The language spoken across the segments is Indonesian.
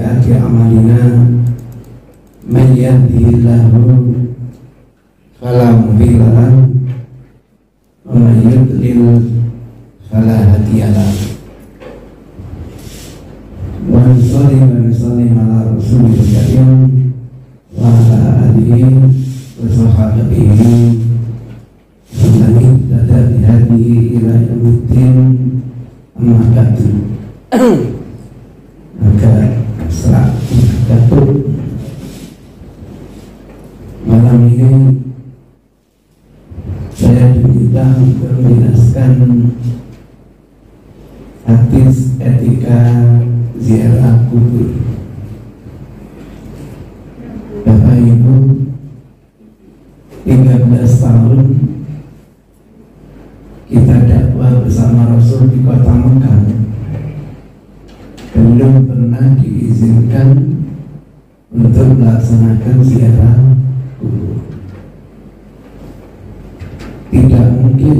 sayyi'ati a'malina may yahdihillahu fala mudilla lahu wa may yudlil fala hadiya lahu. Wa nusalli ala rasulil karim wa ala alihi wa sahbihi wa man ihtada bihadihi ila yaumiddin. Amma ba'du. Maka setelah datuk malam ini saya diminta untuk menjelaskan hadis etika ziarah kubur. Bapak Ibu, 13 tahun kita dakwah bersama Rasul di kota Mekah, belum pernah diizinkan untuk melaksanakan ziarah kubur. Tidak mungkin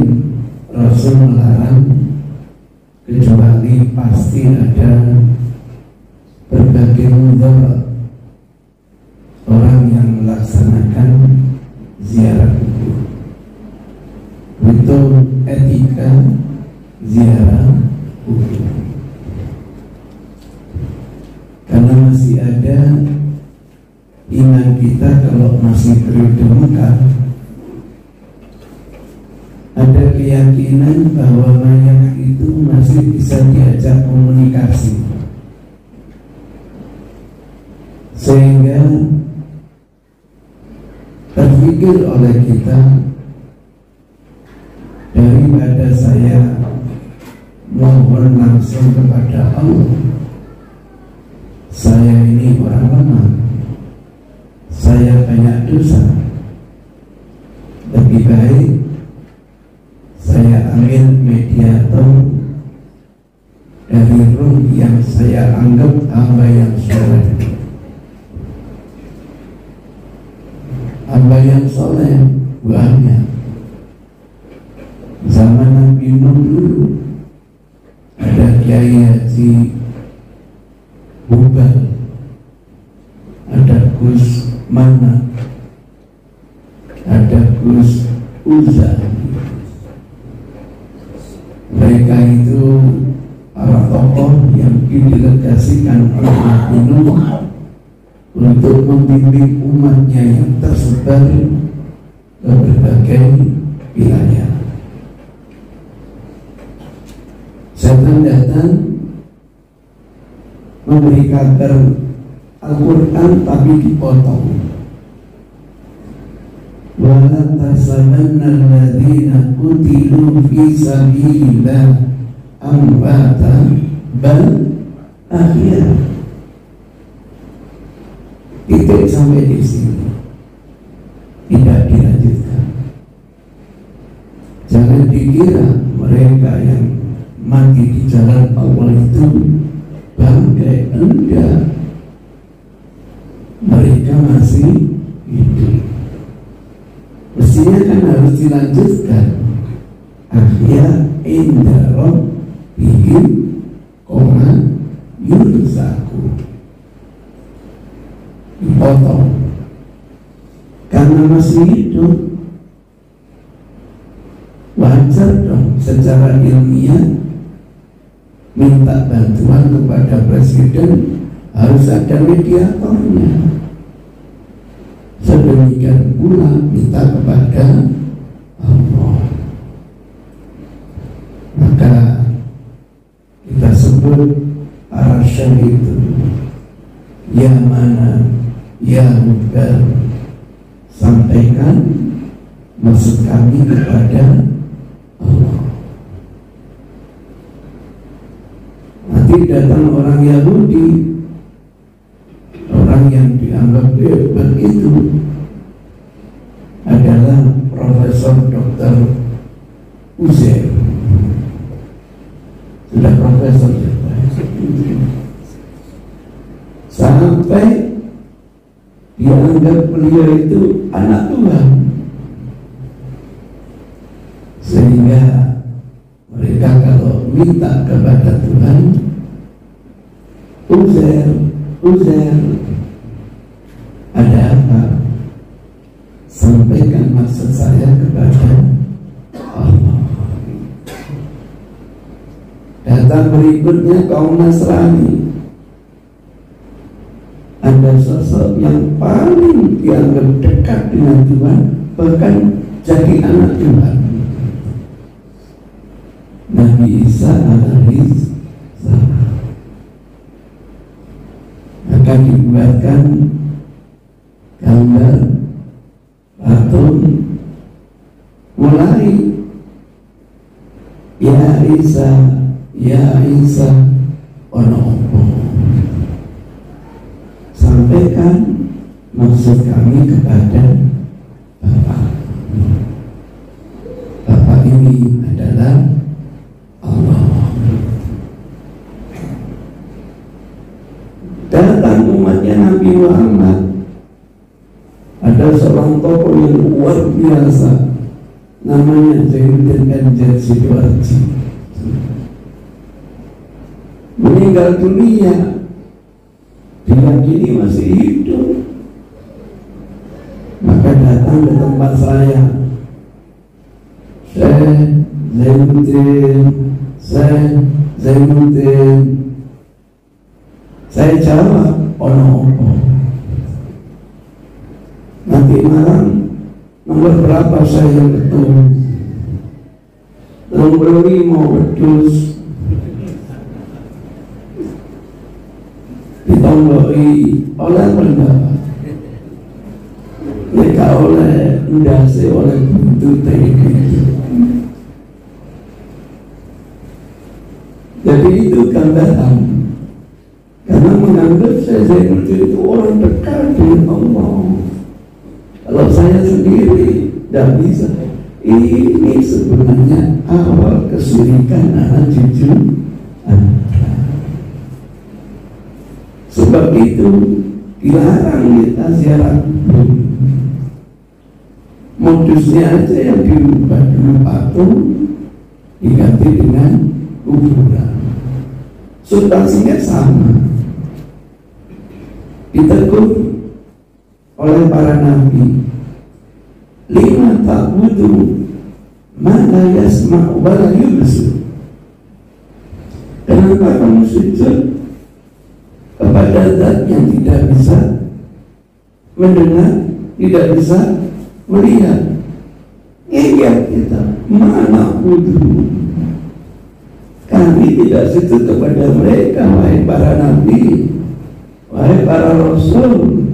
Rasul melarang, kecuali pasti ada berbagai mudarat orang yang melaksanakan ziarah kubur. Itu etika ziarah kubur. Karena masih ada iman kita kalau masih periode Mekah, ada keyakinan bahwa mayat itu masih bisa diajak komunikasi, sehingga terpikir oleh kita, daripada saya mohon langsung kepada Allah, saya ini orang lemah, saya banyak dosa, lebih baik saya ambil mediator dari roh yang saya anggap hamba yang soleh. Hamba yang soleh banyak. Zaman Nabi Nuh dulu ada Kiai Haji Hubal, ada Gus Mana, ada Gus Uza. Mereka itu para tokoh yang didelegasikan oleh Nabi Nuh untuk membimbing umatnya yang tersebar ke berbagai wilayah. Setan datang memberi kabar Al-Quran tapi dipotong. Wala tahsabanna alladhina qutilu fi sabilillah amwatan bal ahya. Titik sampai di sini, tidak dilanjutkan. Jangan dikira mereka yang mati di jalan Allah itu bangkai, enggak. Mereka masih hidup. Mestinya kan harus dilanjutkan. Ahya inda rabbihim koma yurzaku. Dipotong karena masih hidup. Wajar dong secara ilmiah minta bantuan kepada presiden, harus ada mediatornya. Sedemikian pula minta kepada Allah. Maka kita sebut para syahid itu, ya mana, ya Hubal, sampaikan maksud kami kepada Allah. Nanti datang orang Yahudi, orang yang dianggap hebat itu adalah Profesor Dr. Uzair. Sudah profesor ya, sampai dianggap beliau itu anak Tuhan, sehingga mereka kalau minta kepada Tuhan, Uzair Uzair, ada apa? Sampaikan maksud saya kepada Allah. Datang berikutnya kaum Nasrani. Ada sosok yang paling dianggap dekat dengan Tuhan, bahkan jadi anak Tuhan, Nabi Isa alaihi salam. Maka dibuatkan gambar patung, mulai ya Isa ono opo, sampaikan maksud kami kepada Bapak ini adalah Allah. Datang umatnya Nabi Muhammad, ada seorang tokoh yang luar biasa, namanya Zainuddin Enjer Sidoarji, meninggal dunia, diyakini masih hidup. Maka datang ke tempat saya, Zainuddin, saya jawab ono-ono. Nanti malam nomor berapa saya betul? Nomor 5 wedhus. Ditonggoki oleh pendapat. Mereka oleh ndase oleh buntut ini. Jadi itu gambaran. Karena menganggap saya itu orang dekat dengan Allah. Kalau saya sendiri tidak bisa. Ini sebenarnya awal kesyirikan anak cucu Anda. Sebab itu dilarang kita ziarah kubur. Modusnya aja yang dirubah dulu patung diganti dengan kuburan. Substansinya sama. Ditegur oleh para nabi, lima ta'budu ma la yasma'u wa la yubsir. Kenapa kamu sujud kepada zat yang tidak bisa mendengar, tidak bisa melihat? Ingat kita, mana budu. Kami tidak sujud kepada mereka, wahai para nabi, wahai para rasul,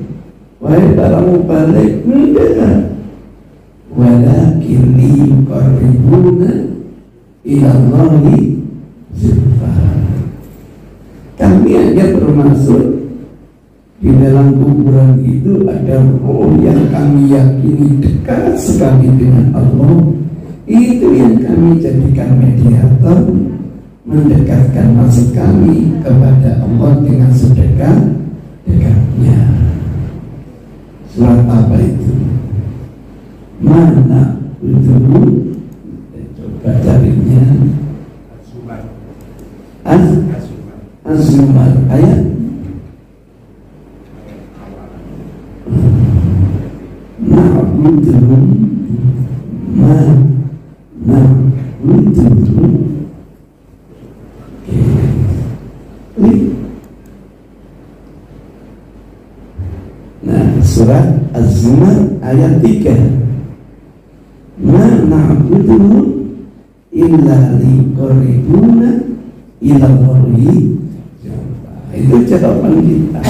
wahai para mubalik, enggak. Walakin liyuqarribuna ila Allahi zulfa. Kami hanya bermaksud di dalam kuburan itu ada roh yang kami yakini dekat sekali dengan Allah. Itu yang kami jadikan mediator, mendekatkan maksud kami kepada Allah dengan sedekat-dekatnya. Surat apa itu? Mana itu? Coba carinya. Az-Zumar ayat na'buduhum ma na'buduhum. Nah, surat Az-Zumar ayat 3. Ma na'buduhum illa liqarribuna ila Allahi. Itu jawaban kita.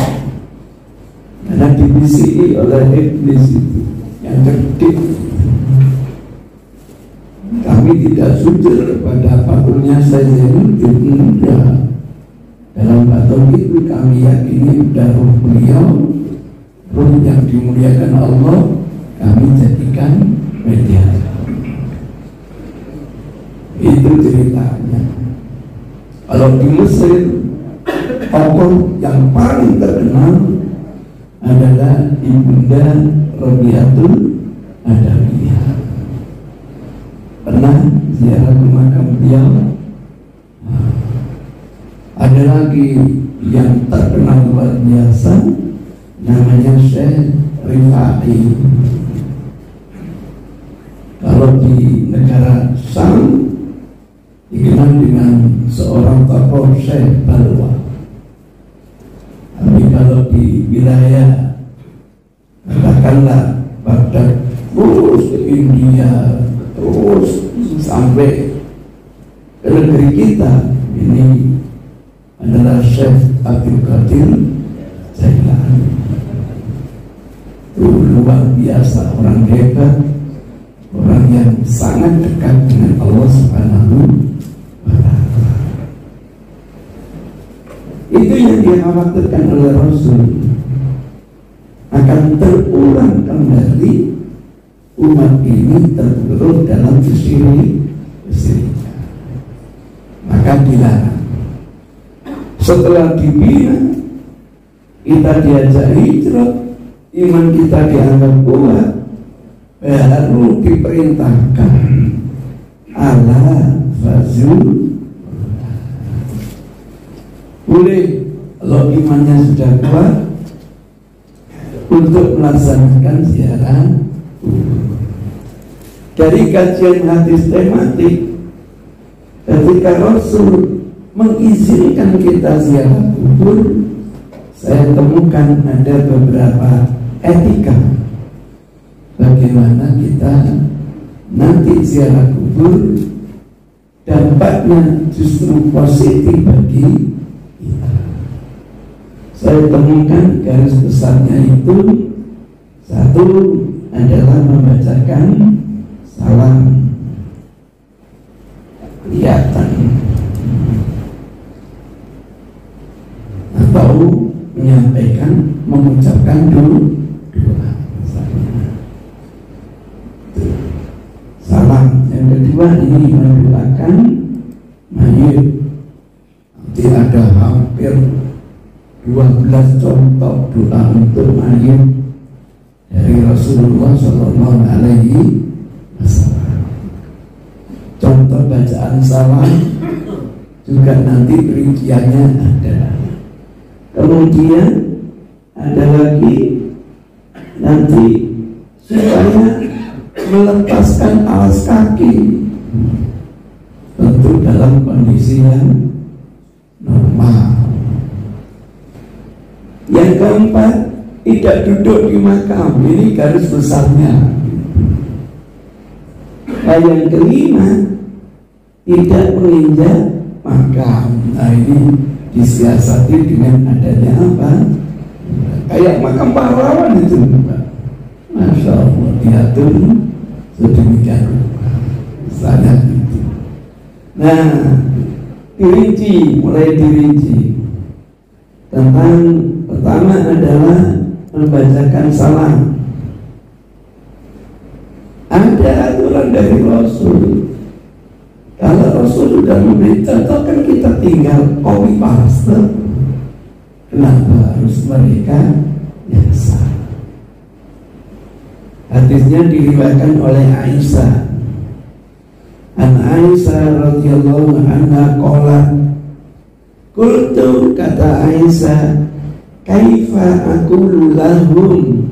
Karena dibisiki oleh iblis itu yang cerdik. Kami tidak sujud kepada patungnya saja, tidak. Dalam patung itu kami yakini sudah roh beliau, roh yang dimuliakan Allah, kami jadikan mediator. Itu ceritanya. Kalau di Mesir, tokoh yang paling terkenal adalah Ibunda Rabi'atul Adawiyah. Pernah ziarah ke makam beliau? Ada lagi yang terkenal luar biasa, namanya Syekh Rifai. Kalau di negara Syam dikenal dengan seorang tokoh Syekh Balwa. Tapi kalau di wilayah katakanlah Baghdad terus ke India, terus sampai ke negeri kita, ini adalah Syekh Abdul Qadir Jailani. Itu luar biasa, orang hebat, orang yang sangat dekat dengan Allah Subhanahu wa Ta'ala. Itu yang dikhawatirkan oleh Rasul, akan terulang kembali umat ini tergerus dalam kesyirikan. Maka dilarang. Setelah dibina, kita diajak hijrah, iman kita dianggap kuat, baru diperintahkan ala fazul. Boleh kalau imannya sudah kuat untuk melaksanakan ziarah kubur. Dari kajian hadis tematik, ketika Rasul mengizinkan kita ziarah kubur, saya temukan ada beberapa etika bagaimana kita nanti ziarah kubur dampaknya justru positif bagi kita. Saya temukan garis besarnya itu, satu adalah membacakan salam kelihatan atau menyampaikan, mengucapkan doa. Salam. Yang kedua ini mendoakan mayit. Nanti ada hampir 12 contoh doa untuk mayit dari Rasulullah Shallallahu Alaihi Wasallam. Contoh bacaan salam juga nanti rinciannya ada. Kemudian ada lagi nanti supaya melepaskan alas kaki, tentu dalam kondisi yang normal. Yang keempat, tidak duduk di makam. Ini garis besarnya. Nah, yang kelima, tidak menginjak makam. Nah, ini disiasati dengan adanya apa? Kayak makam pahlawan itu, Masya Allah, diatur sedemikian rupa. Misalnya itu. Nah, dirinci, mulai dirinci. Tentang pertama adalah membacakan salam. Ada aturan dari Rasul. Kalau Rasul sudah memberi contoh, kan kita tinggal copy paste. Kenapa harus mereka yang salah? Hadisnya diriwayatkan oleh Aisyah. An Aisyah radhiyallahu anha qalat, qultu, kata Aisyah, kaifa aqulu lahum,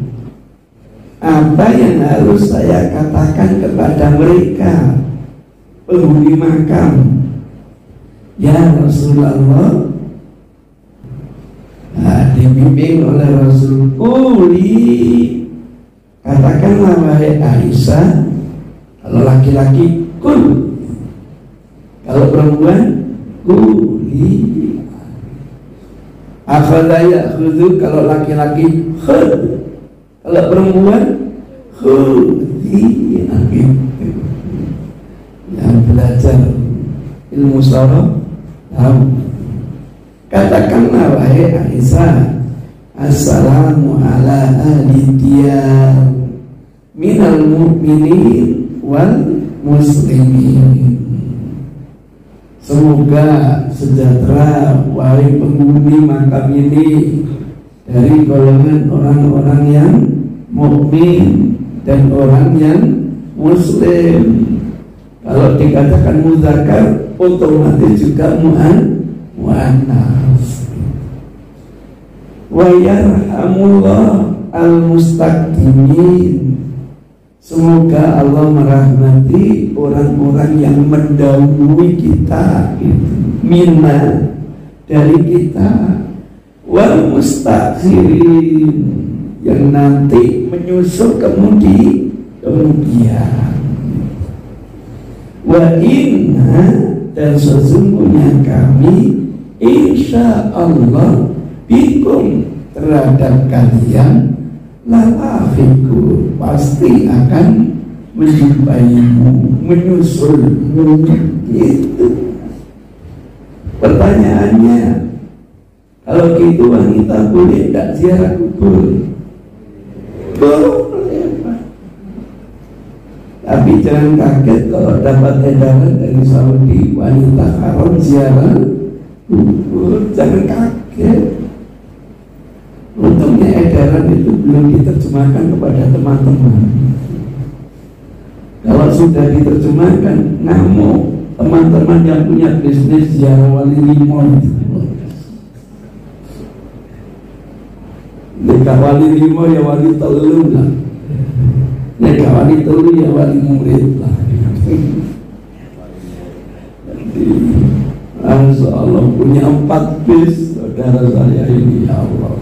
apa yang harus saya katakan kepada mereka penghuni makam? Ya Rasulullah, dibimbing oleh Rasul, quli, katakanlah wahai Aisyah, kalau laki-laki kul, kalau perempuan kuli. Afadaya khudu, kalau laki-laki khud, kalau perempuan khudi. Yang belajar ilmu sharaf tahu. Katakanlah wahai Aisyah, assalamu ala ahli diyar minal mu'minin wal muslimin. Semoga sejahtera wahai penghuni makam ini dari golongan orang-orang yang mukmin dan orang yang muslim. Kalau dikatakan muzakkar, otomatis juga muannas. wa yarhamullah al-mustaqdimin. Semoga Allah merahmati orang-orang yang mendahului kita, minna dari kita, wal mustakhirin yang nanti menyusul kemudian. Wa inna, dan sesungguhnya kami insya Allah bikum, terhadap kalian, lalafiku, pasti akan menjumpaimu, menyusulmu. Gitu pertanyaannya. Kalau gitu wanita boleh tidak ziarah kubur? Boleh, Pak. Tapi jangan kaget kalau dapat edaran dari Saudi wanita haram ziarah kubur. Jangan kaget. Untungnya edaran itu belum diterjemahkan kepada teman-teman. Kalau sudah diterjemahkan, ngamuk teman-teman yang punya bisnis ziarah wali limon. Nek wali limo ya wali telu lah. Nek wali telu ya wali murid lah. Masya Allah, punya 4 bis saudara saya ini, ya Allah.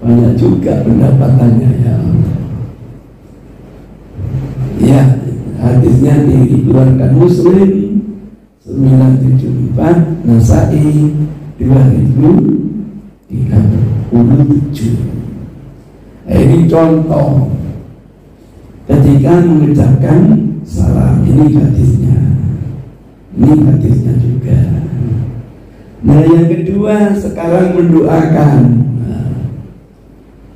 Banyak juga pendapatannya, ya Allah. Ya, hadisnya dikeluarkan Muslim 974, Nasai 2037. Ini contoh ketika mengucapkan salam. Ini hadisnya. Ini hadisnya juga. Nah, yang kedua sekarang mendoakan.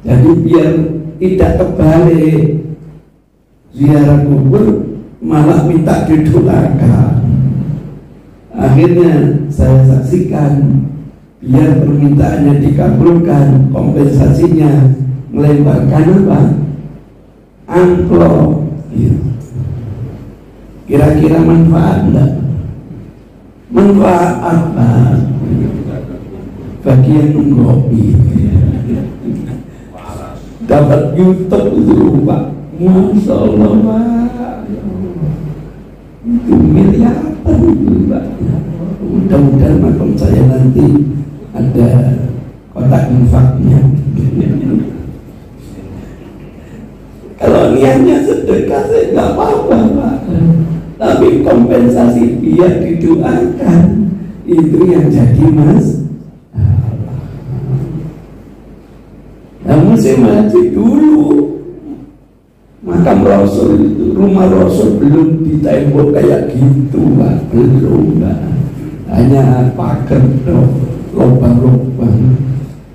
Jadi biar tidak kebalik, ziarah kubur malah minta didoakan. Akhirnya saya saksikan, biar permintaannya dikabulkan, kompensasinya melemparkan apa? Amplop. Kira-kira manfaat enggak? Manfaat apa? Bagi yang menggopi dapat YouTube itu, Pak. Masya Allah, Pak. Itu miliaran itu, Pak. Mudah-mudahan makom saya nanti ada kotak infaknya. Kalau niatnya sedekah saya nggak apa-apa, Pak. Tapi kompensasi biar didoakan, itu yang jadi mas. Nah, musim haji dulu makam Rasul itu, rumah Rasul belum ditembok kayak gitu, Pak. Belum, Pak. Hanya pagar, lubang-lubang.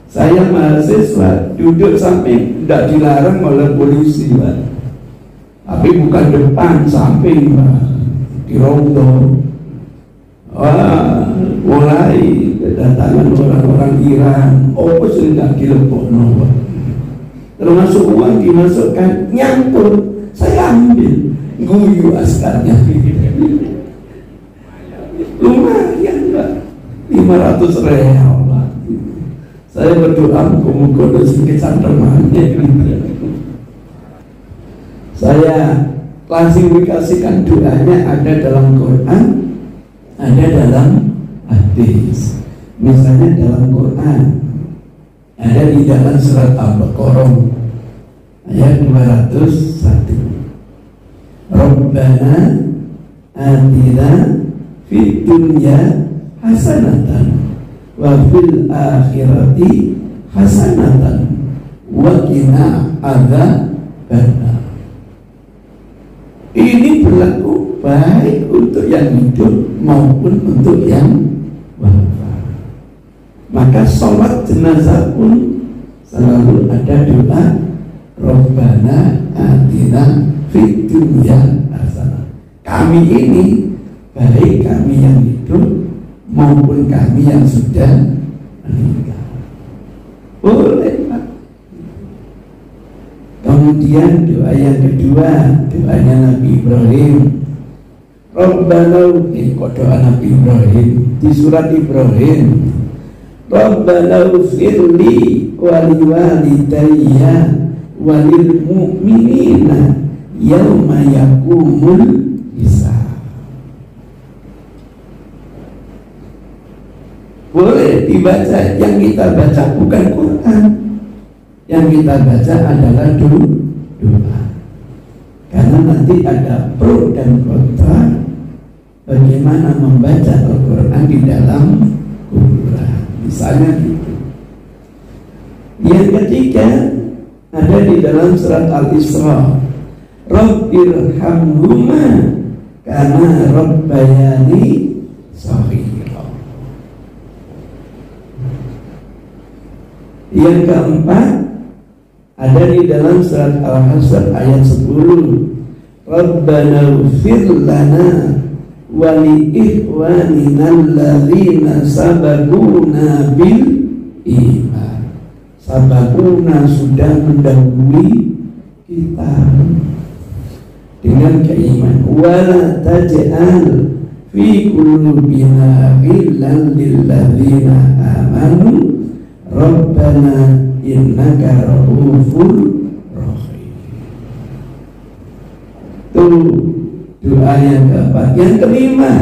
Saya mahasiswa duduk samping, tidak dilarang oleh polisi, Pak. Tapi bukan depan, samping, Pak. Di rondo. Wah, mulai kedatangan orang-orang Iran. Oh, sudah dilebokno, Pak. Termasuk uang dimasukkan, nyangkut, saya ambil, guyu askarnya. Lumayan, Pak, 500 real, Pak. Saya berdoa muka-muka sedikit santermannya. Saya klasifikasikan doanya ada dalam Quran, ada dalam hadis. Misalnya dalam Quran ada di dalam surat Al-Baqarah ayat 201. Rabbana atina fid dunya hasanatan wa fil akhirati hasanatan wa qina adzabannar. Ini berlaku baik untuk yang hidup maupun untuk yang wafat. Maka sholat jenazah pun selalu ada doa Rabbana atina fid dunya hasanah. Kami ini, baik kami yang hidup maupun kami yang sudah meninggal. Boleh, Pak. Kemudian doa yang kedua, doanya Nabi Ibrahim. Rabbana, doa Nabi Ibrahim di surat Ibrahim. Rabbana ufirli wali walidayya walil mu'minina yauma yakumul hisab. Boleh dibaca, yang kita baca bukan Quran, yang kita baca adalah doa. Karena nanti ada pro dan kontra bagaimana membaca Al-Quran di dalam kuburan. Misalnya gitu. Yang ketiga ada di dalam surat Al-Isra, Rabbirhamhuma kama rabbayani shaghira. Yang keempat ada di dalam surat Al-Hasyr ayat 10, Rabbana ighfir lana wa li ikhwanina alladzina sabaquna bil iman. Sabaquna sudah mendahului kita dengan keimanan. Wala taj'al fi qulubina ghillan lil ladzina amanu Rabbana innaka ra'ufur rahim. Itu doa yang keempat. Yang kelima,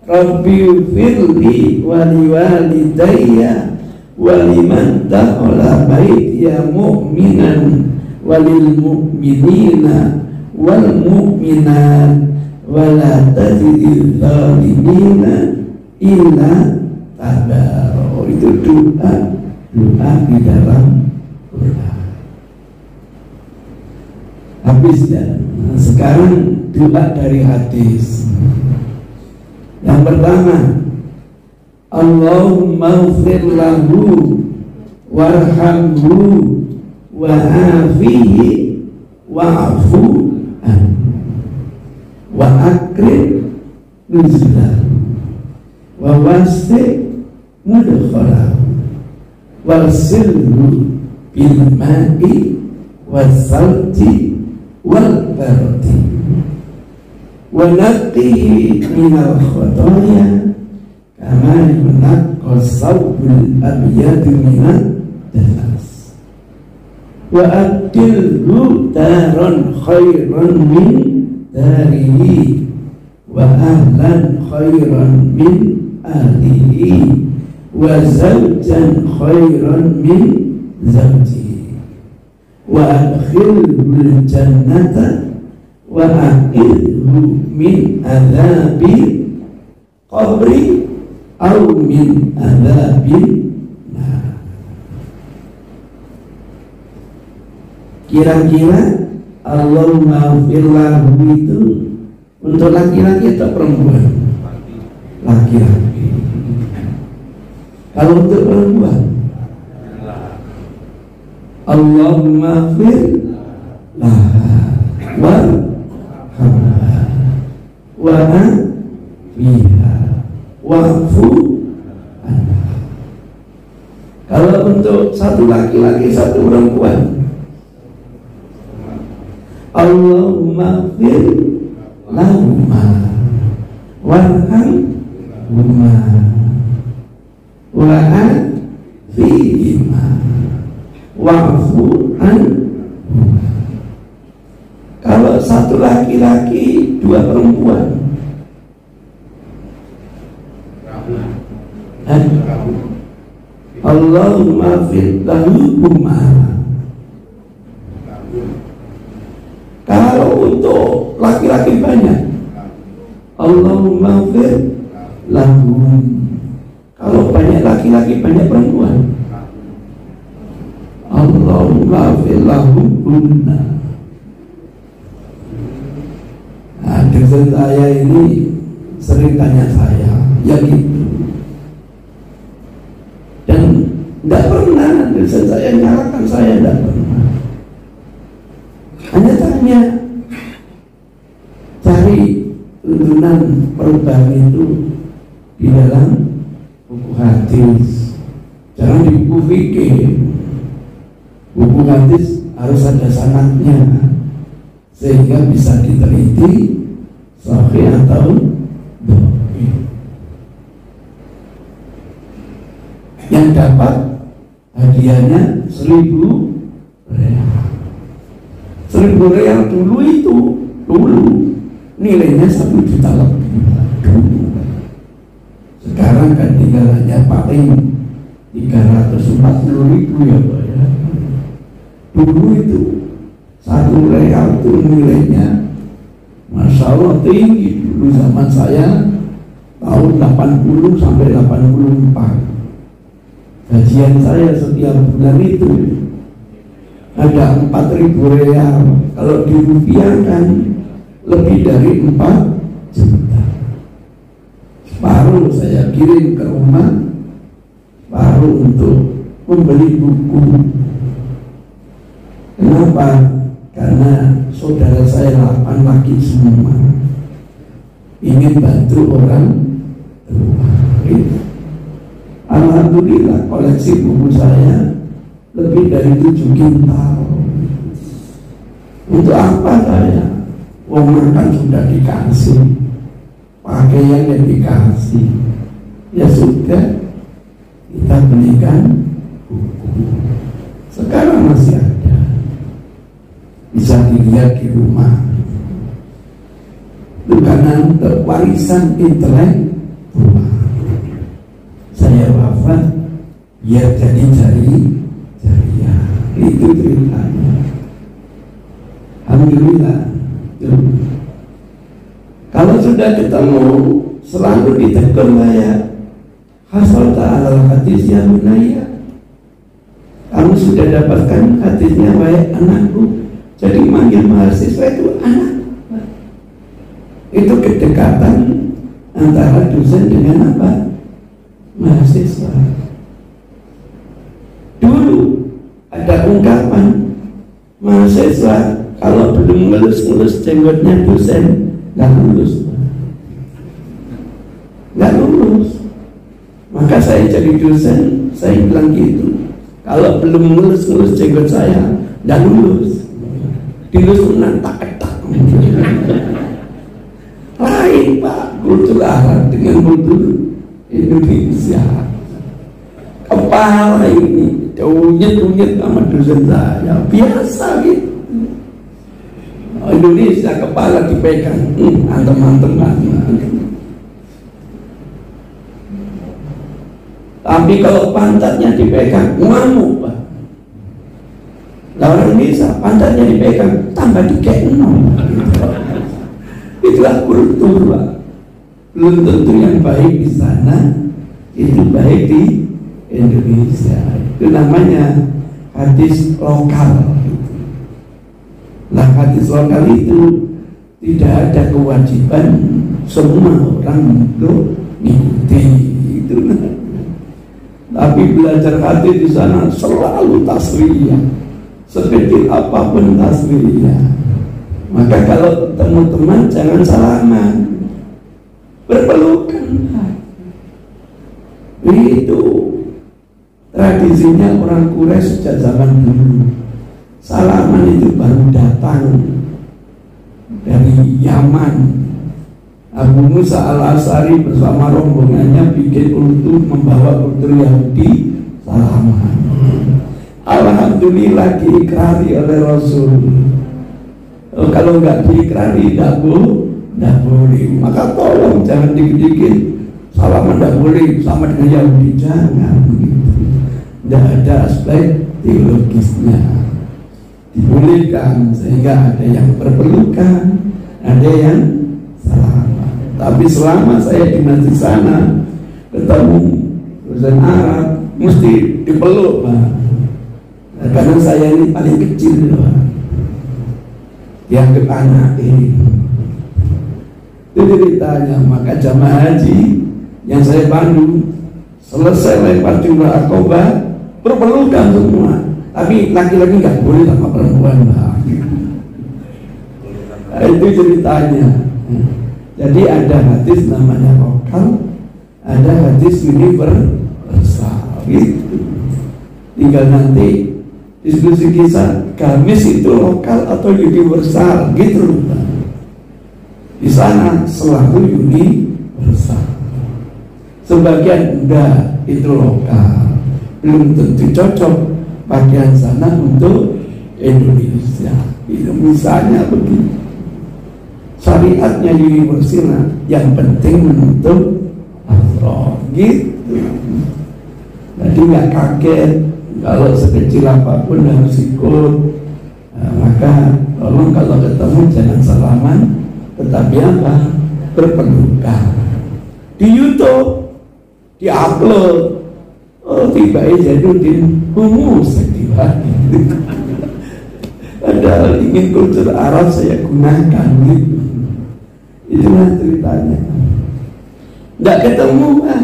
Rabbi firli wali walidayya waliman dakhala baitiya mu'minan walil mu'minina wal mu'minat wala tazidil zalimina illa tabara. Itu doa di dalam Quran. Habis dan sekarang doa dari hadis. Yang pertama, Allahumma ighfir lahu warhamhu wa'afihi wa'fu anhu wa akrim nuzulahu wa wasi' mudkhalahu wasilhu bil ma'i wasalji wal bardi wa naqihi minal khotoya kama yunaqqa sawbul abyad minad danas wa abdilhu daran khairan min darihi wa ahlan khairan min ahlihi wa zawjan khairan min zawjihi wa adkhilhul jannata wa aqidhu min adzabi qabri aw min adzabi nar. Kira-kira Allahumma firlahu itu untuk laki-laki atau perempuan? Laki-laki. Kalau untuk perempuan, Allahumma firlaha warhamha wa'afiha wa'fu anha. Kalau untuk satu laki-laki satu perempuan, Allahumma firlahuma warhamhuma wa'afihima wa'fu anhuma. Kalau satu laki-laki dua perempuan, Allahumma firlahuma. Kalau untuk laki-laki banyak, Allahumma firlahum. Kalau banyak laki-laki banyak perempuan, Allahumma firlahunna. Nah, dosen saya ini sering tanya saya, ya gitu. Dan tidak pernah dosen saya nyalakan saya, tidak pernah. Hanya tanya, cari tuntunan perubahan itu di dalam buku hadis, jangan di buku fikih. Buku hadis harus ada sanadnya sehingga bisa diteliti sahih atau dhaif. dapat hadiahnya 1.000 real. 1.000 real dulu nilainya 1 juta lebih dulu. Sekarang kan tinggal hanya paling 340.000 ya Pak ya. Dulu itu 1 real itu nilainya Masya Allah tinggi. Dulu zaman saya tahun 80 sampai 84. Gajian saya setiap bulan itu ada 4.000 real. Kalau dirupiahkan lebih dari 4 juta. Separuh saya kirim ke rumah, separuh untuk membeli buku. Kenapa? Karena saudara saya 8 laki semua ingin bantu orang tua. Alhamdulillah koleksi buku saya lebih dari 7 kintal. Untuk apa saya? Uang makan sudah dikasih, pakaian yang dikasih, ya sudah kita belikan buku. Sekarang masih ada, bisa dilihat di rumah. Itu karena untuk warisan intelektual. Saya wafat biar jadi jariah. Itu ceritanya. Alhamdulillah. Kalau sudah ketemu selalu ditegur saya, hasal ta'ala hadisnya bunaya, kamu sudah dapatkan hadisnya baik anakku. Jadi manggil mahasiswa itu anak. Itu kedekatan antara dosen dengan apa? Mahasiswa. Dulu ada ungkapan mahasiswa kalau belum ngelus-ngelus jenggotnya dosen nggak lulus. Maka saya jadi dosen, saya bilang gitu, kalau belum ngelus-ngelus jenggot saya nggak lulus. Dilus tak lain Pak, kultur Arab dengan kultur Indonesia. Kepala ini unyet sama dosen saya biasa gitu. Indonesia kepala dipegang, antem-antem. Tapi kalau pantatnya dipegang, ngamuk Pak. Orang Indonesia pantatnya dipegang, tambah dikekno. Itulah kultur Pak. Belum tentu yang baik di sana itu baik di Indonesia. Itu namanya hadis lokal. Nah, hadis lokal itu tidak ada kewajiban semua orang untuk mengikuti itu. Tapi belajar hadis di sana selalu tasriyah, sekecil apapun tasriyah. Maka kalau ketemu teman jangan salaman, berpelukan. Itu tradisinya orang Quraisy sejak zaman dulu. Salaman itu baru datang dari Yaman. Abu Musa al-Asy'ari bersama rombongannya bikin untuk membawa kultur Yahudi salaman. Alhamdulillah diikrari oleh Rasul. Kalau nggak diikrari tidak boleh. Maka tolong jangan dikit-dikit salaman tidak boleh sama dengan Yahudi, jangan begitu. Tidak ada aspek teologisnya. Dibolehkan sehingga ada yang berpelukan, ada yang salaman. Tapi selama saya di sana ketemu dosen Arab mesti dipeluk Pak. Karena saya ini paling kecil Pak. Dianggap anak ini. Itu ceritanya. Maka jamaah haji yang saya pandu selesai lempar jumrah Aqabah berpelukan semua. Tapi laki-laki nggak boleh sama perempuan Pak. Nah, itu ceritanya. Jadi ada hadis namanya lokal, ada hadis universal gitu. Tinggal nanti diskusi kisah gamis itu lokal atau universal gitu Pak. Di sana selalu universal. Sebagian enggak itu lokal. belum tentu cocok pakaian sana untuk Indonesia. Itu misalnya begitu. Syariatnya universal, yang penting menutup aurat gitu. Jadi nggak kaget kalau sekecil apapun harus ikut. Nah, maka tolong kalau ketemu jangan salaman, tetapi apa? Berpelukan. Di YouTube, di upload. Oh tiba-tiba Zainuddin homoseksual. Padahal ingin kultur Arab saya gunakan gitu. Itulah ceritanya. Nggak ketemu Pak.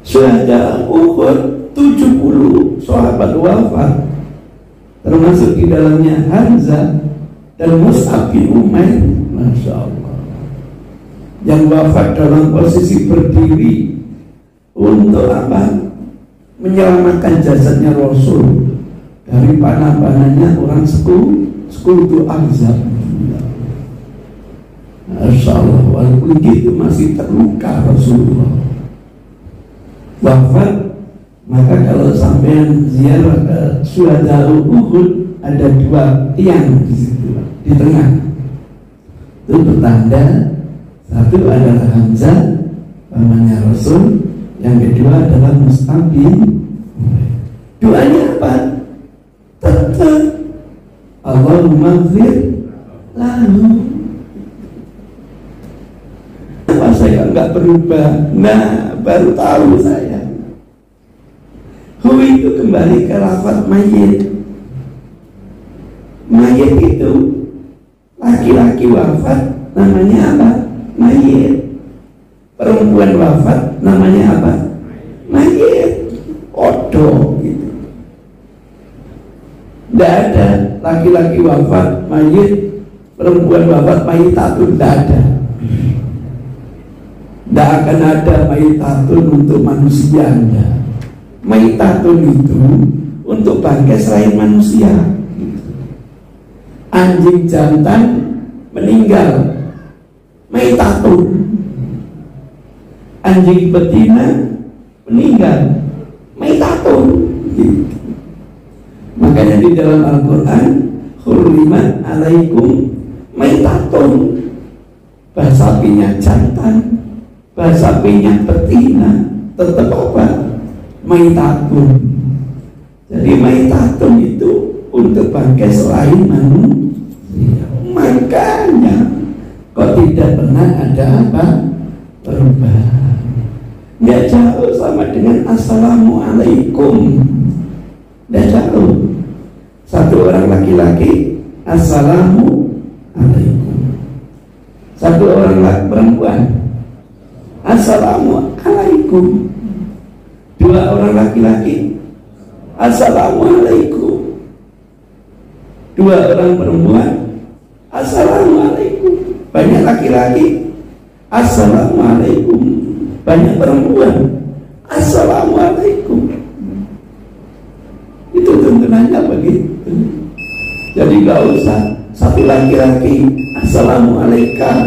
Syuhada Uhud 70 sahabat wafat, termasuk di dalamnya Hamzah dan Mus'ab bin Umair. Masya Allah, yang wafat dalam posisi berdiri untuk apa? Menyelamatkan jasadnya Rasul dari panah-panahnya orang sekutu Ahzab. Masya Allah, walaupun gitu masih terluka Rasulullah wafat. Maka kalau sampai ziarah ke Syuhada Uhud, ada dua tiang di situ, di tengah. Itu bertanda, satu adalah Hamzah pamannya Rasul, yang kedua adalah Mus'ab bin Umair. Doanya apa? Tetap Allahumma ighfir lahu. Apa saya nggak berubah? Nah, baru tahu saya. Hu itu kembali ke lafaz mayit. Mayit itu laki-laki wafat namanya apa? Mayit. Perempuan wafat namanya apa? Mayit. Odo gitu. Tidak ada laki-laki wafat mayit, perempuan wafat mayitatun. Tidak ada. Tidak akan ada mayitatun untuk manusia. Mayitatun itu untuk bangkai selain manusia. Anjing jantan meninggal, mayitatun. Anjing betina meninggal, mayitatun. Makanya di dalam Al-Quran, hurrimat alaikum mayitatun. Bahasa sapinya jantan, bahasa sapinya betina, tetap apa? Maitatun. Jadi maitatun itu untuk bangkai selain manusia. Makanya kok tidak pernah ada apa? Perubahan. Nggak jauh sama dengan assalamualaikum. Nggak jauh. Satu orang laki-laki assalamualaikum. Satu orang perempuan assalamualaikum. Dua orang laki-laki assalamualaikum. Dua orang perempuan assalamualaikum. Banyak laki-laki assalamualaikum, banyak perempuan assalamualaikum. Itu tuntunannya begitu. Jadi gak usah satu laki-laki assalamualaikum,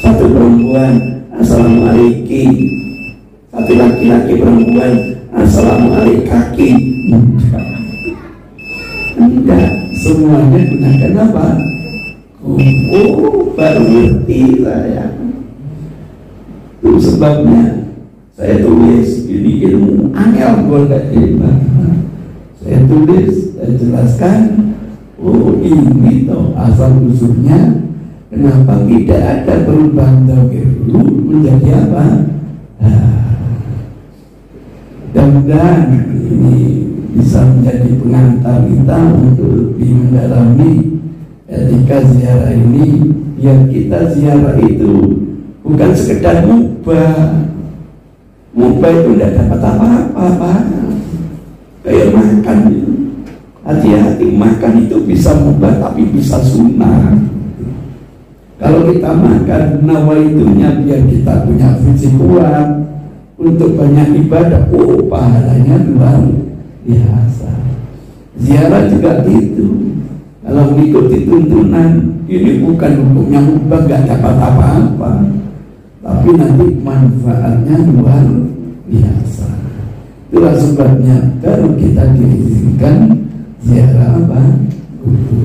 satu perempuan assalamualaikum, satu laki-laki perempuan assalamualaikum. Enggak, semuanya gunakan apa? Oh, baru ngerti saya. Itu sebabnya saya tulis ini ilmu angel boleh hebat. Saya tulis, saya jelaskan. Oh, ini toh asal usulnya. Kenapa tidak ada perubahan tauhid dulu menjadi apa? Mudah-mudahan ini bisa menjadi pengantar kita untuk lebih mendalami etika ziarah ini, biar kita ziarah itu bukan sekedar mubah itu tidak dapat apa-apa, kayak makan itu. Hati-hati, makan itu bisa mubah tapi bisa sunnah. Kalau kita makan nawaitunya biar kita punya fisik kuat untuk banyak ibadah, oh pahalanya luar biasa. Ziarah juga gitu. Kalau mengikuti tuntunan ini bukan hukumnya mubah, gak dapat apa-apa, tapi nanti manfaatnya luar biasa. Itulah sebabnya kalau kita diizinkan ziarah apa? Kubur.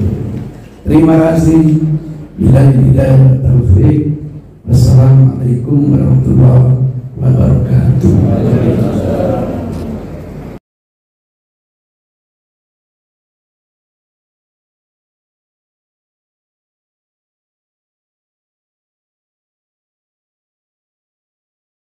Terima kasih. Billahi taufiq. Wassalamualaikum warahmatullahi wabarakatuh.